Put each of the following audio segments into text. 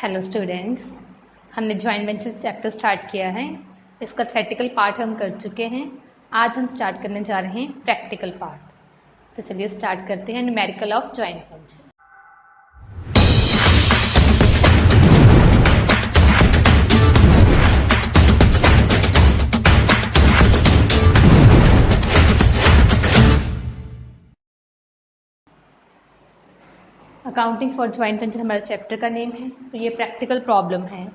Hello students, हमने joint venture chapter start किया है। इसका थ्योरेटिकल पार्ट हम कर चुके हैं। आज हम स्टार्ट करने जा रहे हैं प्रैक्टिकल पार्ट। तो चलिए स्टार्ट करते हैं numerical of joint venture. Accounting for joint venture हमारे चैप्टर का नेम है। तो ये प्रैक्टिकल प्रॉब्लम है।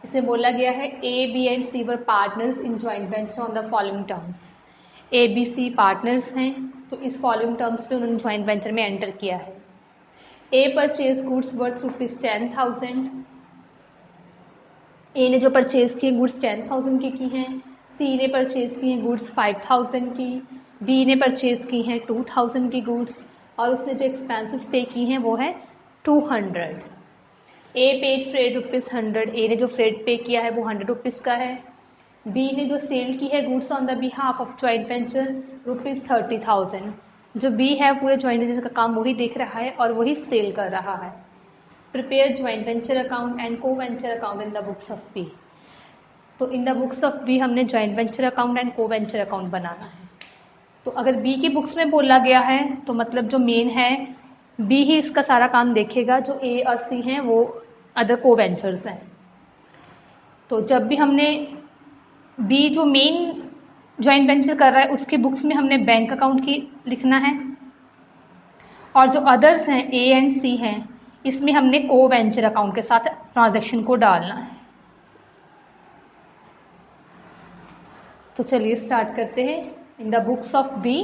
इसमें बोला गया है A B and C were partners in joint venture on the following terms. A B C partners हैं, तो इस फॉलोइंग टर्म्स पे उन्होंने जॉइंट वेंचर में एंटर किया है। ए परचेज गुड्स वर्थ ₹10,000। ए ने जो परचेज किए गुड्स 10,000 की हैं। सी ने परचेज की हैं गुड्स 5,000 की। बी ने परचेज की हैं 2,000 की गुड्स और उसने जो एक्सपेंसेस पे की हैं वो है 200। ए पेड फ्रेड ₹100। ए ने जो फ्रेड पे किया है वो ₹100 का है। बी ने जो सेल की है goods on the behalf of joint venture ₹30,000। जो बी है पूरे जॉइंट वेंचर का काम वही देख रहा है और वही सेल कर रहा है। Prepare joint venture account and co venture account in the books of B. तो in the books of B हमने joint venture account and co venture account बनाना है। तो अगर बी की बुक्स में बोला गया है तो मतलब जो मेन है बी ही इसका सारा काम देखेगा, जो ए और सी हैं वो अदर को वेंचर्स हैं। तो जब भी हमने बी जो मेन जॉइंट वेंचर कर रहा है उसकी बुक्स में हमने बैंक अकाउंट की लिखना है और जो अदर्स हैं ए एंड सी हैं इसमें हमने को वेंचर अकाउंट के साथ ट्रांजैक्शन को डालना है। तो चलिए स्टार्ट करते हैं। In the books of B,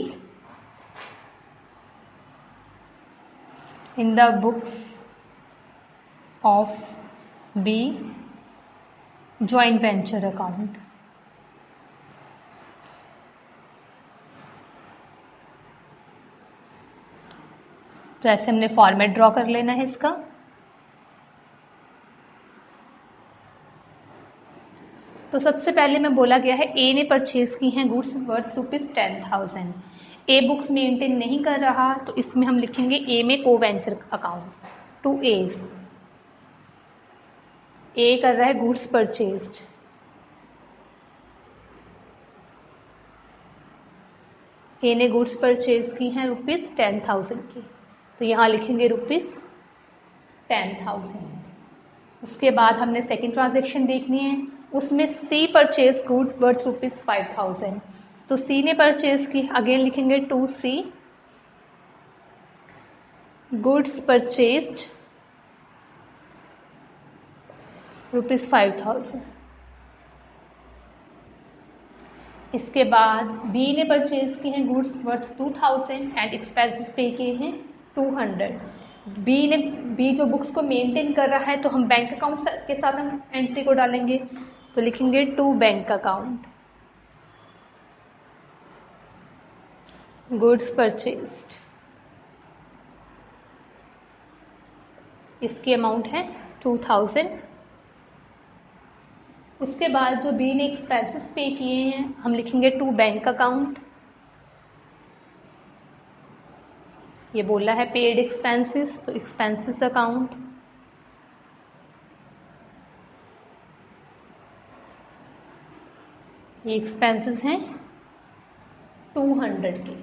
in the books of B joint venture account. तो ऐसे हमने फॉर्मेट ड्रॉ कर लेना है इसका। तो सबसे पहले में बोला गया है ए ने परचेज की हैं गुड्स वर्थ ₹10,000। ए बुक्स मेंटेन नहीं कर रहा तो इसमें हम लिखेंगे ए में को वेंचर अकाउंट टू एज। ए कर रहा है गुड्स परचेज्ड। ए ने गुड्स परचेज की हैं ₹10,000 की, तो यहाँ लिखेंगे ₹10,000। उसके बाद हमने सेकेंड ट्रांजेक्शन देखनी है। उसमें सी परचेज गुड वर्थ ₹5,000। तो सी ने परचेज की, अगेन लिखेंगे टू सी गुड्स परचेज्ड ₹5,000। इसके बाद बी ने परचेज की हैं गुड्स वर्थ 2,000 एंड एक्सपेंसेस पे किए हैं 200। बी जो बुक्स को मेंटेन कर रहा है तो हम बैंक अकाउंट के साथ हम एंट्री को डालेंगे, तो लिखेंगे to bank account goods purchased. इसकी अमाउंट है 2,000। उसके बाद जो बी ने एक्सपेंसेस पे किए हैं हम लिखेंगे टू बैंक अकाउंट। ये बोला है पेड एक्सपेंसेस, तो एक्सपेंसेस अकाउंट। ये एक्सपेंसेस हैं 200 के।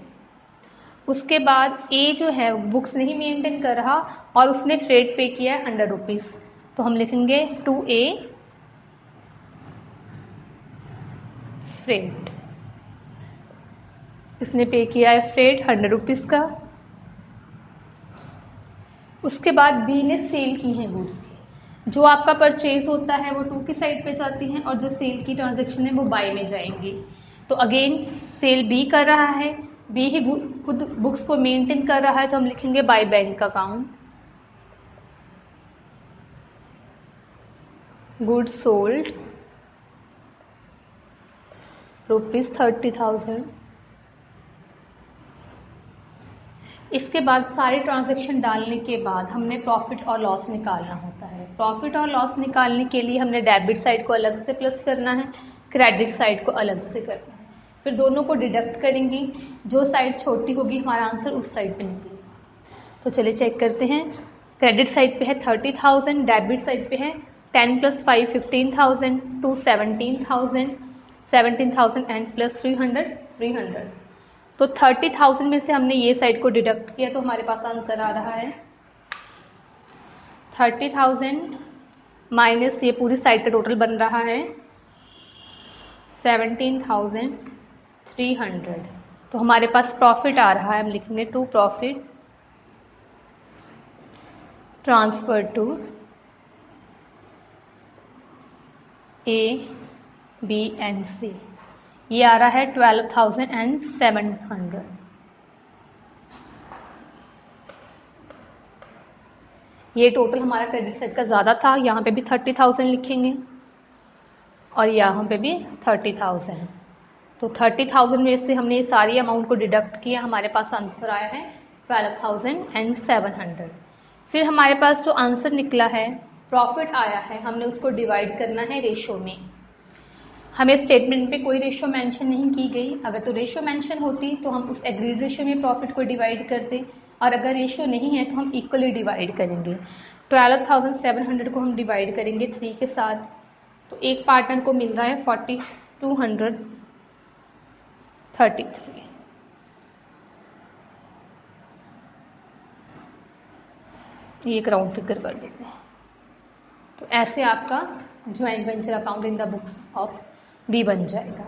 उसके बाद ए जो है बुक्स नहीं मेंटेन कर रहा और उसने फ्रेड पे किया है ₹100, तो हम लिखेंगे टू ए फ्रेड। इसने पे किया है फ्रेड ₹100 का। उसके बाद बी ने सेल की हैं गुड्स की। जो आपका परचेज होता है वो टू की साइड पे जाती हैं और जो सेल की ट्रांजैक्शन है वो बाय में जाएंगी। तो अगेन सेल बी कर रहा है, बी ही खुद बुक्स को मेंटेन कर रहा है, तो हम लिखेंगे by bank account goods sold ₹30,000। इसके बाद सारे ट्रांजैक्शन डालने के बाद हमने प्रॉफिट और लॉस निकालना होता है। प्रॉफिट और लॉस निकालने के लिए हमने डेबिट साइड को अलग से प्लस करना है, क्रेडिट साइड को अलग से करना है। फिर दोनों को डिडक्ट करेंगी, जो साइड छोटी होगी हमारा आंसर उस साइड पे निकलेगा। तो चलिए चेक करते हैं। क्रेडिट साइड पे है 30,000, डेबिट साइड पे है 10 + 5 15,000 टू 17,000, 17,000 एंड प्लस 300। तो 30,000 में से हमने ये साइड को डिडक्ट किया तो हमारे पास आंसर आ रहा है 30,000 माइनस ये पूरी साइड का टोटल बन रहा है 17,300। तो हमारे पास प्रॉफिट आ रहा है, हम लिखेंगे to profit transfer to A, B and C। ये आ रहा है 12,700। ये टोटल हमारा क्रेडिट साइड का ज़्यादा था, यहाँ पे भी 30,000 लिखेंगे और यहाँ पे भी 30,000। तो 30,000 में से हमने ये सारी अमाउंट को डिडक्ट किया, हमारे पास आंसर आया है 12,700। फिर हमारे पास जो आंसर निकला है, प्रॉफिट आया है, हमने उसको डिवाइड करना है रेशो में। हमें स्टेटमेंट पे कोई रेशो मेंशन नहीं की गई, अगर तो रेशो मेंशन होती तो हम उस एग्रीड रेशो में प्रॉफिट को डिवाइड करते, और अगर रेशो नहीं है तो हम इक्वली डिवाइड करेंगे। 12,700 को हम डिवाइड करेंगे 3 के साथ, तो एक पार्टनर को मिल रहा है 4,233। ये एक राउंड फिगर कर देते हैं। तो ऐसे आपका joint venture account in the books of B बन जाएगा।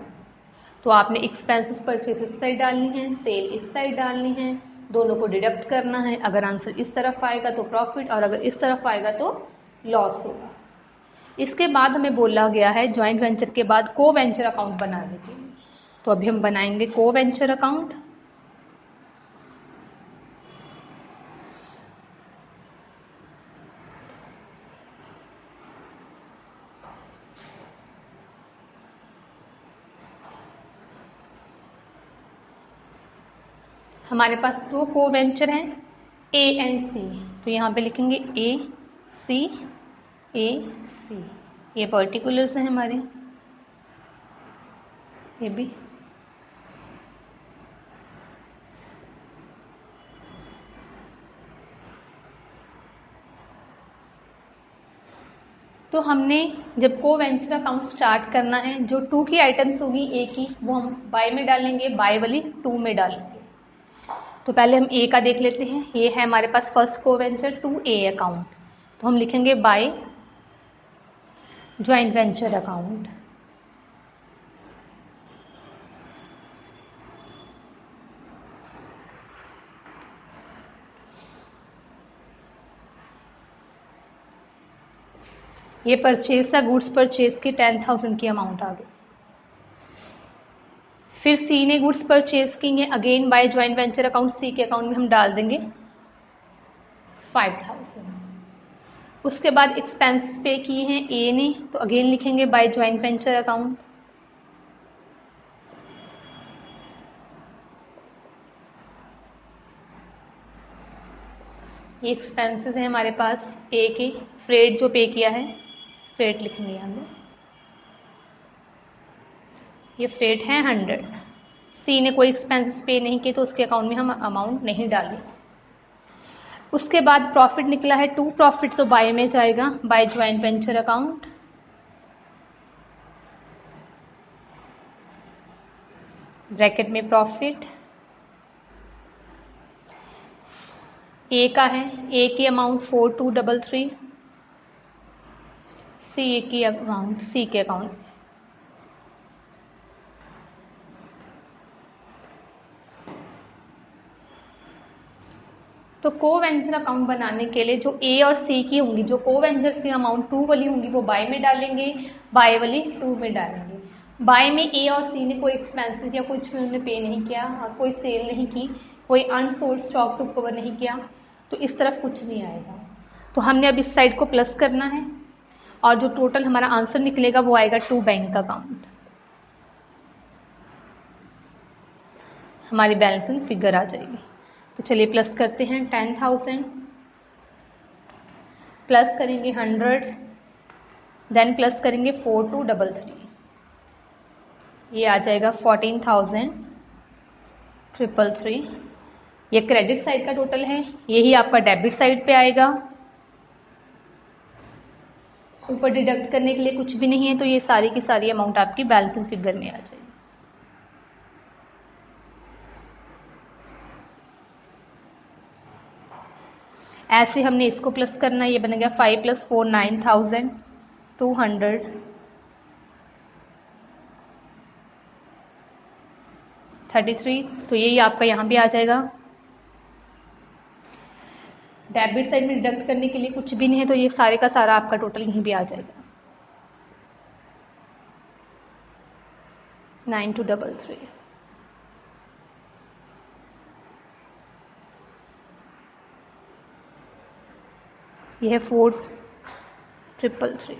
तो आपने एक्सपेंसेस परचेज इस साइड डालनी है, सेल इस साइड डालनी है, दोनों को डिडक्ट करना है। अगर आंसर इस तरफ आएगा तो प्रॉफिट, और अगर इस तरफ आएगा तो लॉस होगा। इसके बाद हमें बोला गया है ज्वाइंट वेंचर के बाद को वेंचर अकाउंट बनाने के लिए। तो अभी हम बनाएंगे को वेंचर अकाउंट। हमारे पास दो को वेंचर हैं ए एंड सी, तो यहाँ पे लिखेंगे ए सी, ये पर्टिकुलर्स हैं हमारे, ये भी। तो हमने जब को वेंचर अकाउंट स्टार्ट करना है, जो 2 की आइटम्स होगी ए की, वो हम बाय में डालेंगे, बाय वाली 2 में डालेंगे। तो पहले हम ए का देख लेते हैं। ये है हमारे पास फर्स्ट को वेंचर 2A अकाउंट, तो हम लिखेंगे बाय ज्वाइंट वेंचर अकाउंट। ये परचेज था, गुड्स परचेज की 10,000 की अमाउंट आ गई। फिर सी ने गुड्स परचेज की हैं, again by joint venture account C के अकाउंट में हम डाल देंगे 5,000। उसके बाद एक्सपेंसेस पे किए हैं ए ने, तो अगेन लिखेंगे बाय ज्वाइंट वेंचर अकाउंट। ये एक्सपेंसेस हैं हमारे पास ए के। फ्रेट जो पे किया है, फ्रेट लिखेंगे यहाँ पे, ये फ्रेट है 100। सी ने कोई एक्सपेंसेस पे नहीं किए तो उसके अकाउंट में हम अमाउंट नहीं डालें। उसके बाद प्रॉफिट निकला है 2 प्रॉफिट, तो बाय में जाएगा, by joint venture account. Bracket में प्रॉफिट ए का है, ए की अमाउंट 4,233, सी की अमाउंट सी के अकाउंट। तो को वेंचर अकाउंट बनाने के लिए जो ए और सी की होंगी, जो को वेंचर्स की अमाउंट 2 वाली होंगी वो बाय में डालेंगे, बाय वाली 2 में डालेंगे। बाय में ए और सी ने कोई एक्सपेंसेस या कुछ भी उन्होंने पे नहीं किया, और कोई सेल नहीं की, कोई अनसोल्ड स्टॉक टू कवर नहीं किया, तो इस तरफ कुछ नहीं आएगा। तो हमने अब इस साइड को प्लस करना है, और जो टोटल हमारा आंसर निकलेगा वो आएगा 2 बैंक अकाउंट। हमारी बैलेंसिंग फिगर आ जाएगी। तो चलिए प्लस करते हैं। 10,000 प्लस करेंगे 100, देन प्लस करेंगे 4,233, ये आ जाएगा 14,333। ये क्रेडिट साइड का टोटल है, यही आपका डेबिट साइड पे आएगा ऊपर डिडक्ट करने के लिए कुछ भी नहीं है, तो ये सारी की सारी अमाउंट आपकी बैलेंसिंग फिगर में आ जाएगी। ऐसे हमने इसको प्लस करना है, ये बन गया 5 + 4 9,233, तो यही आपका यहाँ भी आ जाएगा। डेबिट साइड में डिडक्ट करने के लिए कुछ भी नहीं है, तो ये सारे का सारा आपका टोटल यहीं भी आ जाएगा 9,233। ये है 4,333।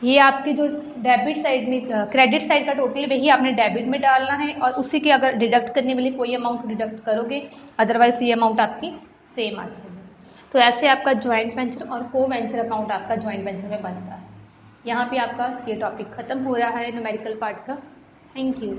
ये आपके जो डेबिट साइड में क्रेडिट साइड का टोटल है, वही आपने डेबिट में डालना है, और उसी के अगर डिडक्ट करने वाली कोई अमाउंट डिडक्ट करोगे, अदरवाइज ये अमाउंट आपकी सेम आ जाएगी। तो ऐसे आपका ज्वाइंट वेंचर और को वेंचर अकाउंट आपका ज्वाइंट वेंचर में बनता है। यहाँ पे आपका ये टॉपिक खत्म हो रहा है न्यूमेरिकल पार्ट का। Thank you.